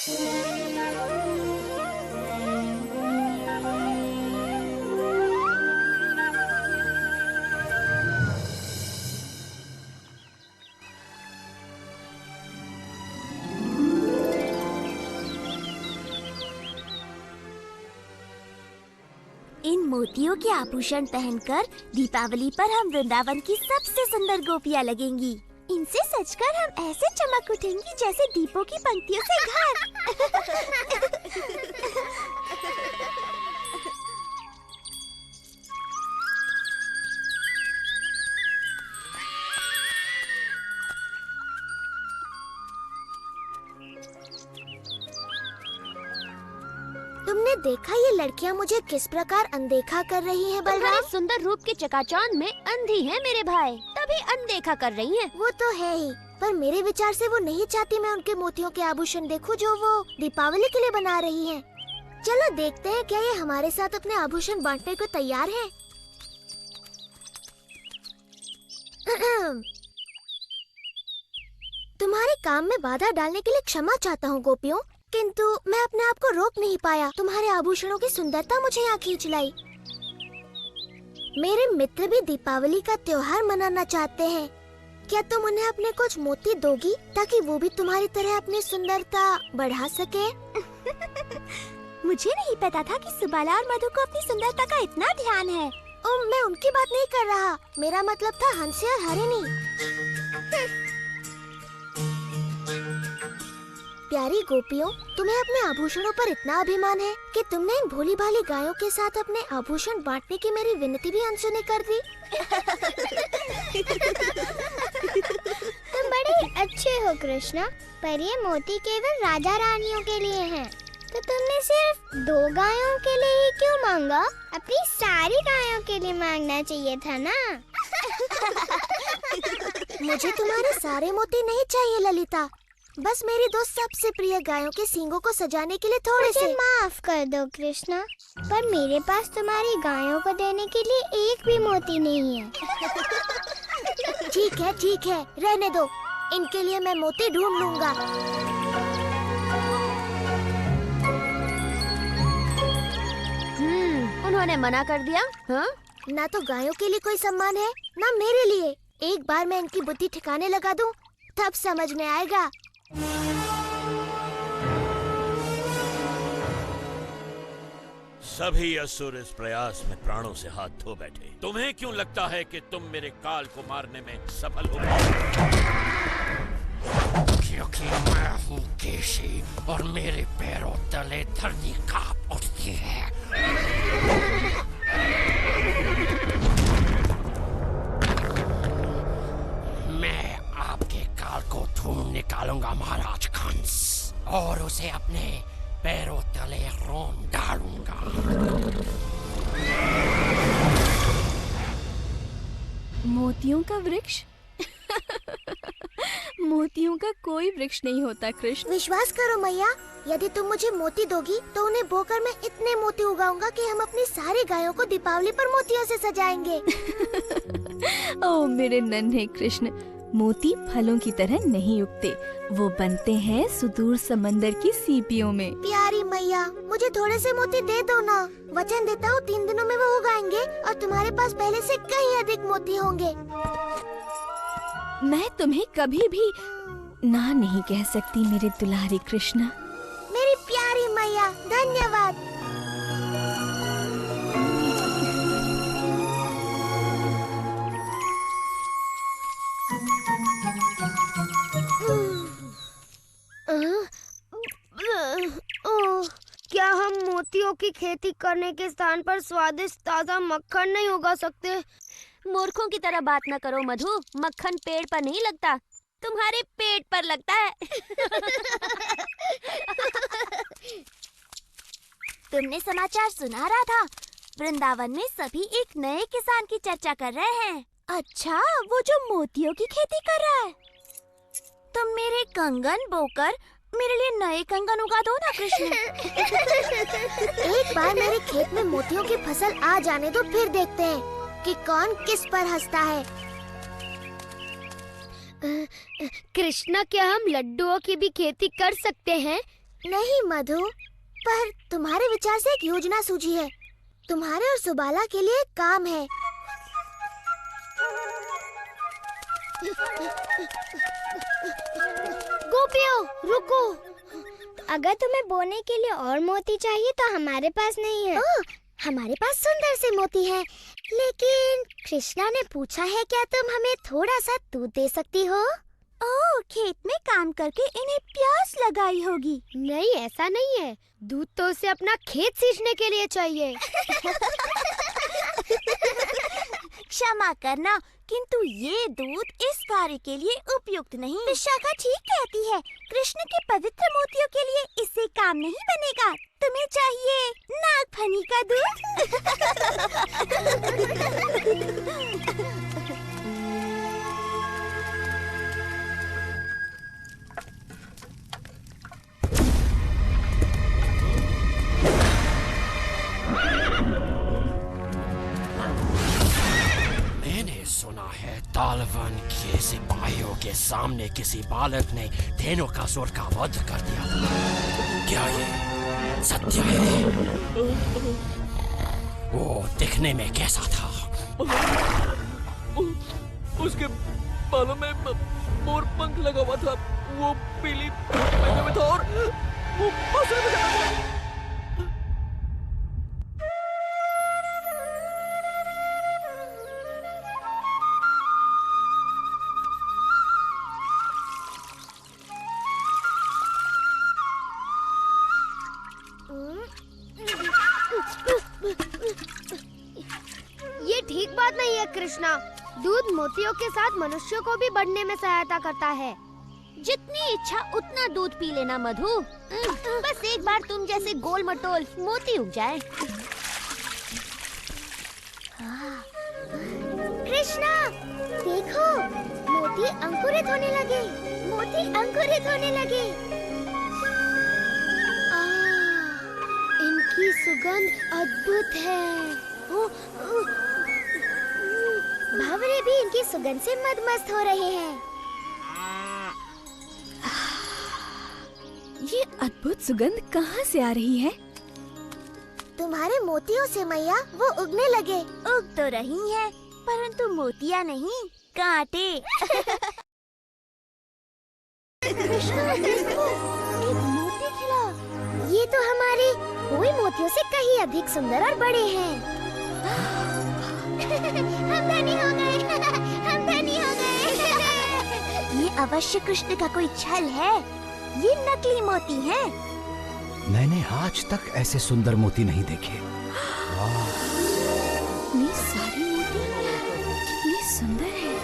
इन मोतियों के आभूषण पहनकर दीपावली पर हम वृंदावन की सबसे सुंदर गोपियाँ लगेंगी। इनसे सजकर हम ऐसे चमक उठेंगी जैसे दीपों की पंक्तियों से घर। तुमने देखा ये लड़कियाँ मुझे किस प्रकार अनदेखा कर रही हैं बलराम? तुम्हारे सुंदर रूप के चकाचौंध में अंधी है मेरे भाई, तभी अनदेखा कर रही हैं। वो तो है ही, पर मेरे विचार से वो नहीं चाहती मैं उनके मोतियों के आभूषण देखूं जो वो दीपावली के लिए बना रही हैं। चलो देखते हैं क्या ये हमारे साथ अपने आभूषण बांटने को तैयार हैं। तुम्हारे काम में बाधा डालने के लिए क्षमा चाहता हूँ गोपियों, किंतु मैं अपने आप को रोक नहीं पाया। तुम्हारे आभूषणों की सुंदरता मुझे यहाँ खींच लाई। मेरे मित्र भी दीपावली का त्योहार मनाना चाहते हैं। क्या तुम उन्हें अपने कुछ मोती दोगी ताकि वो भी तुम्हारी तरह अपनी सुंदरता बढ़ा सके? मुझे नहीं पता था कि सुबाला और मधु को अपनी सुंदरता का इतना ध्यान है। मैं उनकी बात नहीं कर रहा, मेरा मतलब था हंसी और हरिणी। प्यारी गोपियों, तुम्हें अपने आभूषणों पर इतना अभिमान है कि तुमने इन भोली भाली गायों के साथ अपने आभूषण बांटने की मेरी विनती भी अनसुनी कर दी। तुम बड़े अच्छे हो कृष्णा, पर ये मोती केवल राजा रानियों के लिए हैं। तो तुमने सिर्फ 2 गायों के लिए ही क्यों मांगा? अपनी सारी गायों के लिए मांगना चाहिए था ना। मुझे तुम्हारे सारे मोती नहीं चाहिए ललिता, बस मेरी 2 सबसे प्रिय गायों के सींगों को सजाने के लिए थोड़े से। माफ कर दो कृष्णा, पर मेरे पास तुम्हारी गायों को देने के लिए एक भी मोती नहीं है। ठीक है, रहने दो, इनके लिए मैं मोती ढूंढ लूंगा। उन्होंने मना कर दिया। हाँ? ना तो गायों के लिए कोई सम्मान है, ना मेरे लिए। एक बार मैं इनकी बुद्धि ठिकाने लगा दूं, तब समझ में आएगा। सभी असुर इस प्रयास में प्राणों से हाथ धो बैठे। तुम्हें क्यों लगता है कि तुम मेरे काल को मारने में सफल हो? क्योंकि मैं हूँ केशी और मेरे पैरों तले धरती कांप उठती है। मैं आपके काल को ढूंढ निकालूंगा महाराज कंस, और उसे अपने पैरों तले रोन डालूंगा। मोतियों का वृक्ष? मोतियों का कोई वृक्ष नहीं होता कृष्ण। विश्वास करो मैया, यदि तुम मुझे मोती दोगी तो उन्हें बोकर मैं इतने मोती उगाऊंगा कि हम अपनी सारी गायों को दीपावली पर मोतियों से सजाएंगे। ओ मेरे नन्हे कृष्ण, मोती फलों की तरह नहीं उगते, वो बनते हैं सुदूर समंदर की सीपियों में। प्यारी मैया, मुझे थोड़े से मोती दे दो ना। वचन देता हूँ 3 दिनों में वो उगाएंगे और तुम्हारे पास पहले से कहीं अधिक मोती होंगे। मैं तुम्हें कभी भी ना नहीं कह सकती मेरे दुलारे कृष्णा। मेरी प्यारी मैया, धन्यवाद। क्या हम मोतियों की खेती करने के स्थान पर स्वादिष्ट ताजा मक्खन नहीं उगा सकते? मूर्खों की तरह बात न करो मधु, मक्खन पेड़ पर नहीं लगता, तुम्हारे पेट पर लगता है। तुमने समाचार सुना रहा था, वृंदावन में सभी एक नए किसान की चर्चा कर रहे हैं। अच्छा, वो जो मोतियों की खेती कर रहा है। तुम मेरे कंगन बोकर मेरे लिए नए कंगन उगा दो ना कृष्ण। एक बार मेरे खेत में मोतियों की फसल आ जाने दो, फिर देखते हैं कि कौन किस पर हंसता है। कृष्णा, क्या हम लड्डुओं की भी खेती कर सकते हैं? नहीं मधु, पर तुम्हारे विचार से एक योजना सूझी है। तुम्हारे और सुबाला के लिए एक काम है। गोपियों रुको, अगर तुम्हें बोने के लिए और मोती चाहिए तो हमारे पास नहीं है। हमारे पास सुंदर से मोती है, लेकिन कृष्णा ने पूछा है क्या तुम हमें थोड़ा सा दूध दे सकती हो? ओह, खेत में काम करके इन्हें प्यास लगाई होगी। नहीं, ऐसा नहीं है। दूध तो उसे अपना खेत सींचने के लिए चाहिए। क्षमा करना, किंतु ये दूध इस कार्य के लिए उपयुक्त नहीं। विशाखा ठीक कहती है, कृष्ण के पवित्र मोतियों के लिए इससे काम नहीं बनेगा। तुम्हें चाहिए नागफनी का दूध। सुना है तालवन के सिपाहियों के सामने किसी बालक ने धेनुकासुर का वध कर दिया था। क्या ये सत्य है? वो दिखने में कैसा था? उसके बालों में मोर पंख लगा हुआ था, वो पीली पहने में था और वो बांसुरी बजाता था। ये ठीक बात नहीं है कृष्णा। दूध मोतियों के साथ मनुष्यों को भी बढ़ने में सहायता करता है। जितनी इच्छा उतना दूध पी लेना मधु। बस एक बार तुम जैसे गोल मटोल मोती उग जाए। कृष्णा देखो, मोती अंकुरित होने लगे। मोती अंकुरित होने लगे। इनकी सुगंध अद्भुत है। भंवरे भी इनकी सुगंध से मदमस्त हो रहे हैं। ये अद्भुत सुगंध कहाँ से आ रही है? तुम्हारे मोतियों से मैया वो उगने लगे। उग तो रही हैं, परंतु मोतियाँ नहीं, कांटे। कृष्णा देखो, एक मोती खिला। ये तो हमारे कोई मोतियों से कहीं अधिक सुंदर और बड़े हैं। हम धनी हो गए। हम धनी हो गए। ये अवश्य कृष्ण का कोई छल है। ये नकली मोती हैं। मैंने आज तक ऐसे सुंदर मोती नहीं देखे। इतनी सारी मोती, कितनी सुंदर है।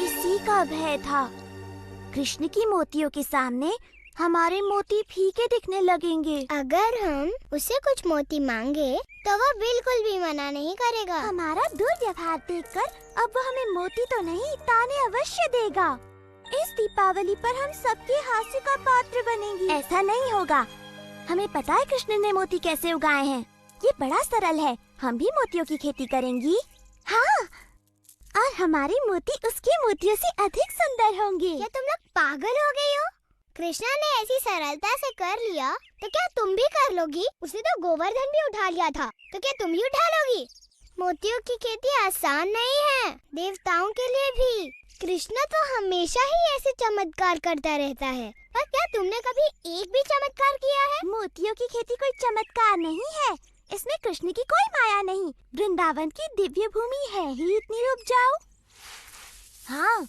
इसी का भय था। कृष्ण की मोतियों के सामने हमारे मोती फीके दिखने लगेंगे। अगर हम उसे कुछ मोती मांगे तो वो बिल्कुल भी मना नहीं करेगा। हमारा दुर्व्यवहार देखकर अब वो हमें मोती तो नहीं, ताने अवश्य देगा। इस दीपावली पर हम सबके हास्य का पात्र बनेंगे। ऐसा नहीं होगा। हमें पता है कृष्ण ने मोती कैसे उगाए हैं। ये बड़ा सरल है। हम भी मोतियों की खेती करेंगी। हाँ, और हमारे मोती उसके मोतियों से अधिक सुंदर होंगे। क्या तुम लोग पागल हो गई हो? कृष्णा ने ऐसी सरलता से कर लिया तो क्या तुम भी कर लोगी? उसने तो गोवर्धन भी उठा लिया था, तो क्या तुम भी उठा लोगी? मोतियों की खेती आसान नहीं है, देवताओं के लिए भी। कृष्णा तो हमेशा ही ऐसे चमत्कार करता रहता है। पर क्या तुमने कभी एक भी चमत्कार किया है? मोतियों की खेती कोई चमत्कार नहीं है। इसमें कृष्ण की कोई माया नहीं। वृंदावन की दिव्य भूमि है ही इतनी उपजाऊ। हाँ,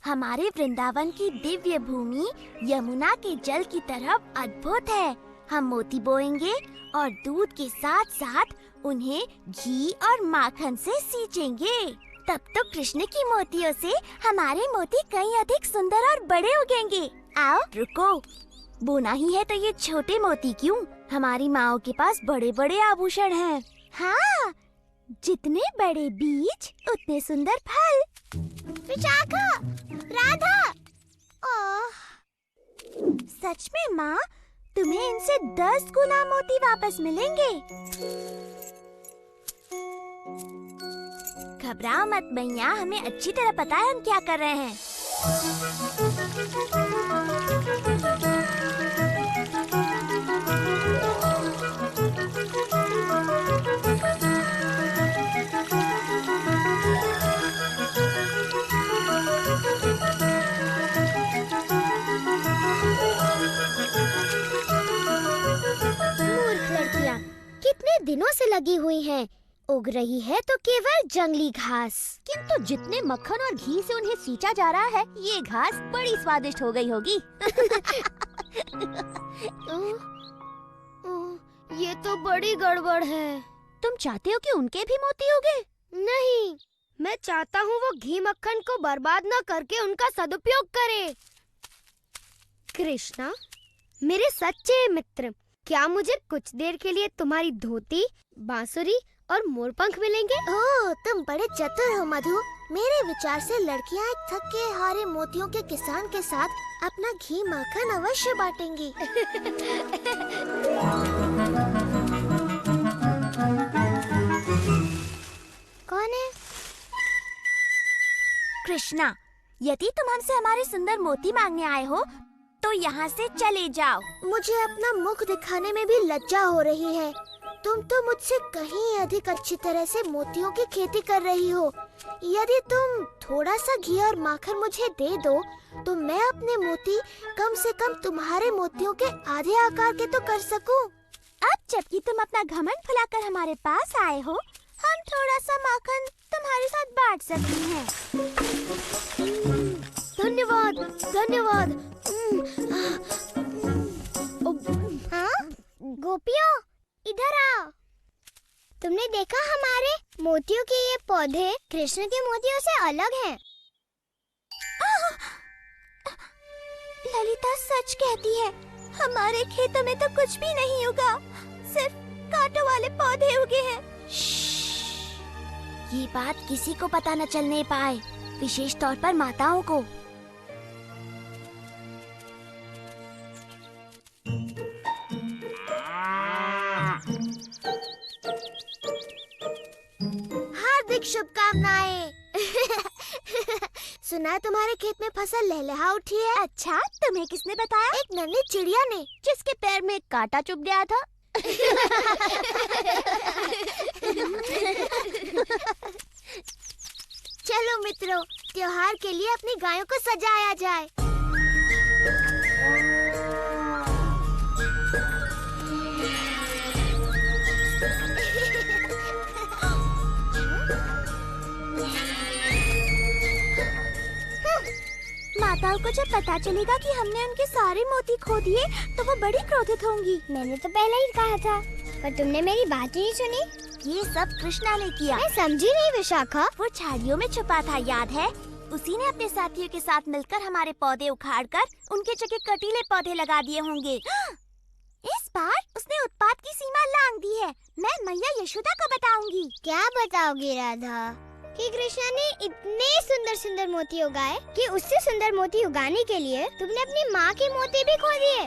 हमारे वृंदावन की दिव्य भूमि यमुना के जल की तरफ अद्भुत है। हम मोती बोएंगे और दूध के साथ साथ उन्हें घी और माखन से सींचेंगे। तब तो कृष्ण की मोतियों से हमारे मोती कहीं अधिक सुंदर और बड़े उगेंगे। आओ, रुको। बोना ही है तो ये छोटे मोती क्यों? हमारी माओ के पास बड़े बड़े आभूषण हैं। हाँ, जितने बड़े बीज उतने सुंदर फल। विशाखा, राधा। सच में माँ, तुम्हें इनसे 10 गुना मोती वापस मिलेंगे। घबराओ मत मैया, हमें अच्छी तरह पता है हम क्या कर रहे हैं। मूर्ख लड़कियाँ, कितने दिनों से लगी हुई हैं। उग रही है तो केवल जंगली घास। किंतु जितने मक्खन और घी से उन्हें सींचा जा रहा है, ये घास बड़ी स्वादिष्ट हो गई होगी। ये तो बड़ी गड़बड़ है। तुम चाहते हो कि उनके भी मोती उगे? नहीं, मैं चाहता हूँ वो घी मक्खन को बर्बाद न करके उनका सदुपयोग करे। कृष्णा, मेरे सच्चे मित्र, क्या मुझे कुछ देर के लिए तुम्हारी धोती, बांसुरी और मोरपंख मिलेंगे? ओह, तुम बड़े चतुर हो मधु। मेरे विचार से लड़कियां एक थके हारे मोतियों के किसान के साथ अपना घी माखन अवश्य बांटेंगी। कौन है? कृष्णा, यदि तुम हमसे हमारे सुंदर मोती मांगने आए हो तो यहाँ से चले जाओ। मुझे अपना मुख दिखाने में भी लज्जा हो रही है। तुम तो मुझसे कहीं अधिक अच्छी तरह से मोतियों की खेती कर रही हो। यदि तुम थोड़ा सा घी और माखन मुझे दे दो तो मैं अपने मोती कम से कम तुम्हारे मोतियों के आधे आकार के तो कर सकूं। अब जबकि तुम अपना घमंड फैलाकर हमारे पास आए हो, हम थोड़ा सा माखन तुम्हारे साथ बांट सकते हैं। धन्यवाद, धन्यवाद। हाँ? गोपियों, इधर आओ। तुमने देखा हमारे मोतियों के ये पौधे कृष्ण के मोतियों से अलग हैं। ललिता सच कहती है, हमारे खेतों में तो कुछ भी नहीं उगा, सिर्फ कांटों वाले पौधे उगे हैं। ये बात किसी को पता न चलने पाए, विशेष तौर पर माताओं को। हार्दिक शुभकामनाएं। सुना तुम्हारे खेत में फसल लहलहा उठी है। अच्छा, तुम्हें किसने बताया? एक नन्ही चिड़िया ने, जिसके पैर में कांटा चुभ गया था। चलो मित्रों, त्योहार के लिए अपनी गायों को सजाया जाए। माताओं को जब पता चलेगा कि हमने उनके सारे मोती खो दिए तो वो बड़ी क्रोधित होंगी। मैंने तो पहले ही कहा था, पर तुमने मेरी बात ही नहीं सुनी। ये सब कृष्णा ने किया। मैं समझी नहीं विशाखा। वो झाड़ियों में छुपा था, याद है? उसी ने अपने साथियों के साथ मिलकर हमारे पौधे उखाड़कर उनके जगह कटीले पौधे लगा दिए होंगे। इस बार उसने उत्पात की सीमा लांघ दी है। मैं मैया यशोदा को बताऊंगी। क्या बताओगी राधा? कि कृष्णा ने इतने सुंदर सुंदर मोती उगाए कि उससे सुंदर मोती उगाने के लिए तुमने अपनी माँ के मोती भी खो दिए।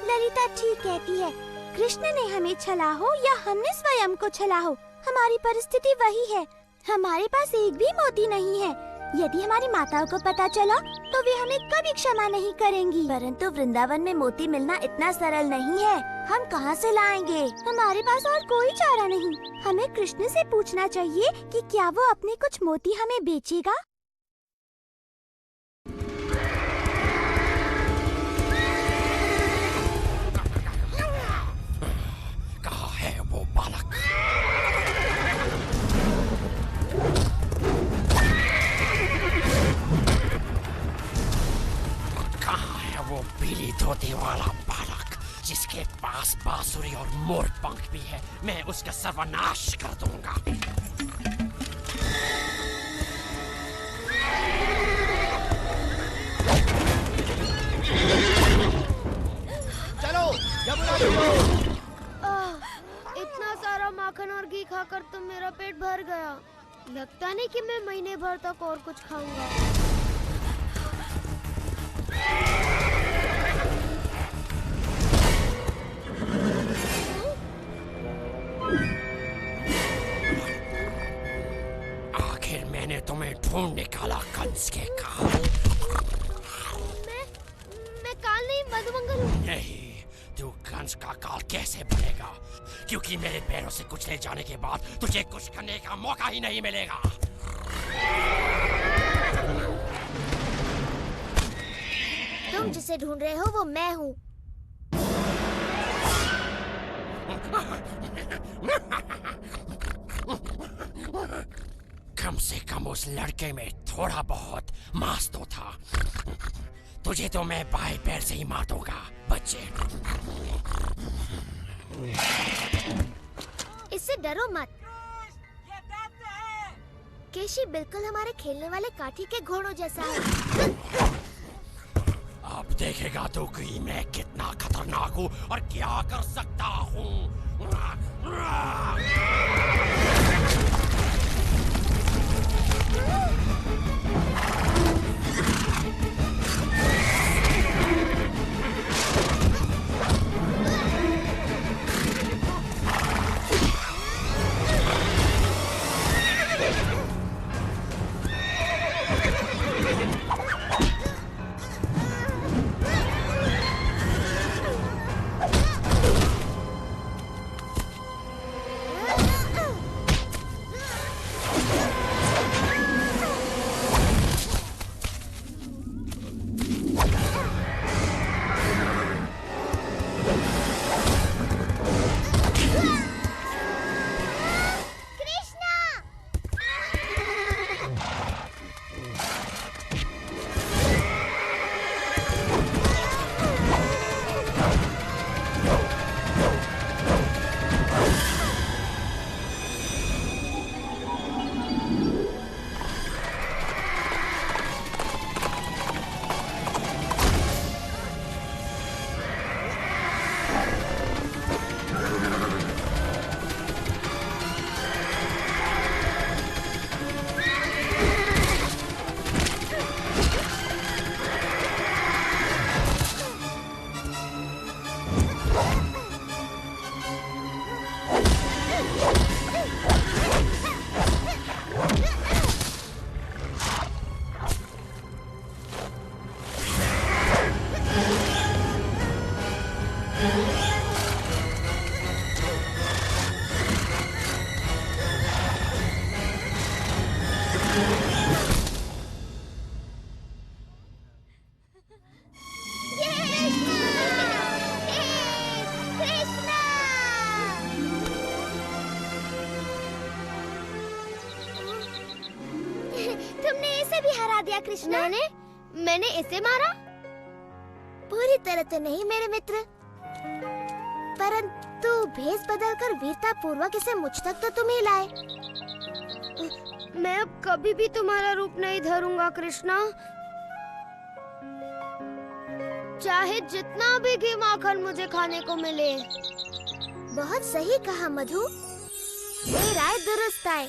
ललिता ठीक कहती है। कृष्ण ने हमें छला हो या हमने स्वयं को छला हो, हमारी परिस्थिति वही है। हमारे पास एक भी मोती नहीं है। यदि हमारी माताओं को पता चला तो वे हमें कभी क्षमा नहीं करेंगी। परंतु वृंदावन में मोती मिलना इतना सरल नहीं है। हम कहाँ से लाएंगे? हमारे पास और कोई चारा नहीं। हमें कृष्ण से पूछना चाहिए कि क्या वो अपने कुछ मोती हमें बेचेगा। कहाँ है वो बालक? कहाँ है वो पीली धोती वाला बालक जिसके पास बांसुरी और मोर पंख भी है? मैं उसका सर्वनाश कर दूंगा। चलो यमुना चलो। इतना सारा माखन और घी खाकर तो मेरा पेट भर गया। लगता नहीं कि मैं महीने भर तक और कुछ खाऊंगा। आखिर मैंने तुम्हें ढूंढ निकाला कंस के काल। मैं काल नहीं, मधुमंगल हूँ। नहीं, तू कंस का काल कैसे बनेगा? क्योंकि मेरे पैरों से कुचले जाने के बाद तुझे कुछ करने का मौका ही नहीं मिलेगा। तुम तुम जिसे ढूंढ रहे हो वो मैं हूँ। कम से कम उस लड़के में थोड़ा बहुत मांस तो था। तुझे तो मैं बाएं पैर से ही मार दूंगा बच्चे। इससे डरो मत। केशी बिल्कुल हमारे खेलने वाले काठी के घोड़ों जैसा है। अब देखेगा तो कि मैं कितना खतरनाक हूँ और क्या कर सकता हूँ। कृष्णा, मैंने इसे मारा? पूरी तरह तो नहीं मेरे मित्र, परंतु भेष बदलकर वीरता पूर्वक इसे मुझ तक तो तुम ही लाए। मैं अब कभी भी तुम्हारा रूप नहीं धरूंगा कृष्णा, चाहे जितना भी घी माखन मुझे खाने को मिले। बहुत सही कहा मधु, ये राय दुरुस्त है।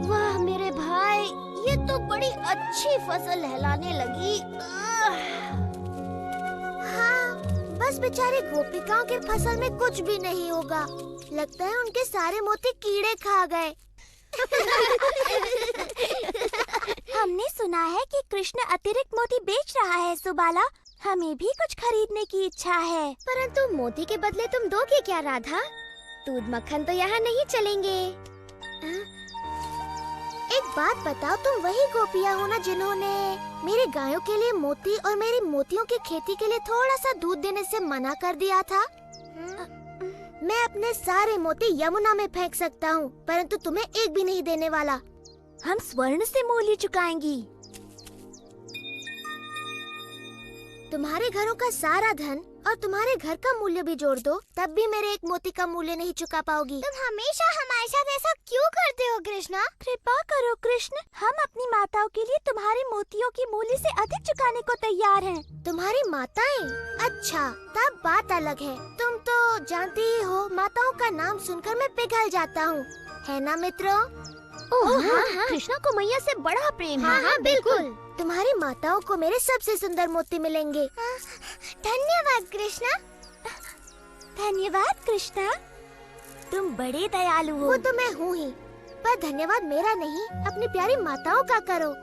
वाह मेरे भाई, ये तो बड़ी अच्छी फसल लहलाने लगी। हाँ, बस बेचारी गोपिकाओं के फसल में कुछ भी नहीं होगा। लगता है उनके सारे मोती कीड़े खा गए। हमने सुना है कि कृष्ण अतिरिक्त मोती बेच रहा है सुबाला, हमें भी कुछ खरीदने की इच्छा है। परंतु मोती के बदले तुम दोगे क्या राधा? दूध मक्खन तो यहाँ नहीं चलेंगे। एक बात बताओ, तुम वही गोपियाँ हो ना जिन्होंने मेरे गायों के लिए मोती और मेरी मोतियों की खेती के लिए थोड़ा सा दूध देने से मना कर दिया था? मैं अपने सारे मोती यमुना में फेंक सकता हूँ, परंतु तुम्हें एक भी नहीं देने वाला। हम स्वर्ण से मूल्य चुकाएंगी। तुम्हारे घरों का सारा धन और तुम्हारे घर का मूल्य भी जोड़ दो, तब भी मेरे एक मोती का मूल्य नहीं चुका पाओगी। तुम हमेशा हमारे साथ ऐसा क्यों करते हो कृष्णा? कृपा करो कृष्ण, हम अपनी माताओं के लिए तुम्हारे मोतियों की मूल्य से अधिक चुकाने को तैयार हैं। तुम्हारी माताएं? अच्छा, तब बात अलग है। तुम तो जानती ही हो, माताओं का नाम सुनकर मैं पिघल जाता हूँ, है ना मित्रों? हाँ, कृष्णा को मैया से बड़ा प्रेम है। हाँ, बिल्कुल। तुम्हारी माताओं को मेरे सबसे सुंदर मोती मिलेंगे। धन्यवाद कृष्णा। धन्यवाद कृष्णा, तुम बड़े दयालु हो। वो तो मैं हूँ ही, पर धन्यवाद मेरा नहीं, अपनी प्यारी माताओं का करो।